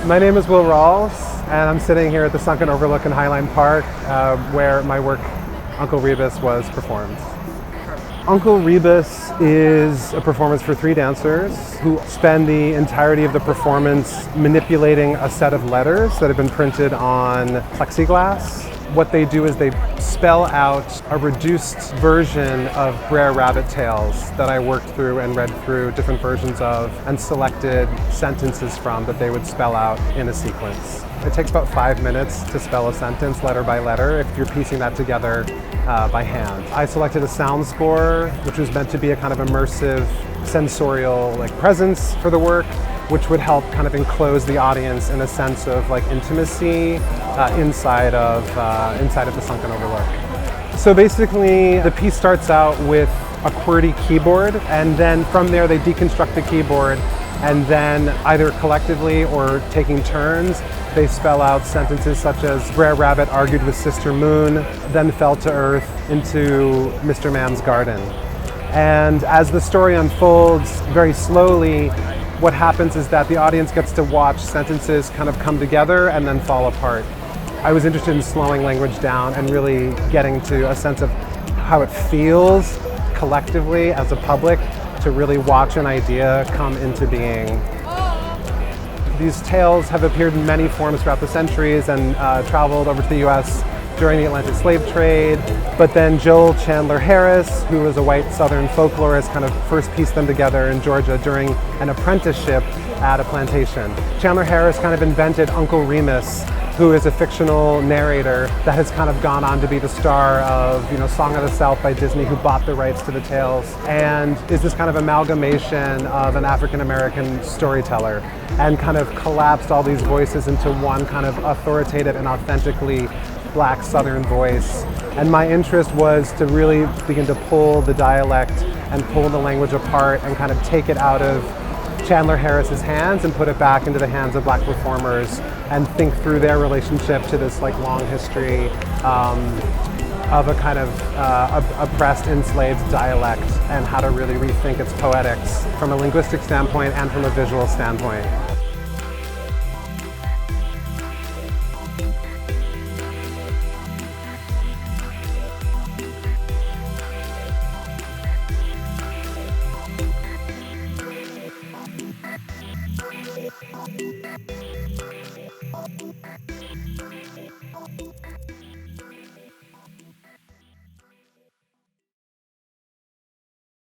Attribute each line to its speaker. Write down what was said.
Speaker 1: My name is Will Rawls, and I'm sitting here at the Sunken Overlook in Highline Park, where my work, Uncle Remus, was performed. Uncle Remus is a performance for 3 dancers who spend the entirety of the performance manipulating a set of letters that have been printed on plexiglass. What they do is they spell out a reduced version of Brer Rabbit Tales that I worked through and read through different versions of and selected sentences from that they would spell out in a sequence. It takes about 5 minutes to spell a sentence letter by letter if you're piecing that together by hand. I selected a sound score, which was meant to be a kind of immersive sensorial presence for the work, which would help kind of enclose the audience in a sense of intimacy inside of the Sunken Overlook. So basically, the piece starts out with a QWERTY keyboard, and then from there they deconstruct the keyboard, and then either collectively or taking turns, they spell out sentences such as Brer Rabbit argued with Sister Moon, then fell to earth into Mr. Man's garden. And as the story unfolds very slowly, what happens is that the audience gets to watch sentences kind of come together and then fall apart. I was interested in slowing language down and really getting to a sense of how it feels collectively as a public to really watch an idea come into being. These tales have appeared in many forms throughout the centuries and traveled over to the US during the Atlantic slave trade, but then Chandler Harris, who was a white Southern folklorist, kind of first pieced them together in Georgia during an apprenticeship at a plantation. Chandler Harris kind of invented Uncle Remus, who is a fictional narrator that has kind of gone on to be the star of, Song of the South by Disney, who bought the rights to the tales, and is this kind of amalgamation of an African-American storyteller, and kind of collapsed all these voices into one kind of authoritative and authentically Black Southern voice. And my interest was to really begin to pull the dialect and pull the language apart and kind of take it out of Chandler Harris's hands and put it back into the hands of Black performers and think through their relationship to this long history of a kind of oppressed, enslaved dialect, and how to really rethink its poetics from a linguistic standpoint and from a visual standpoint.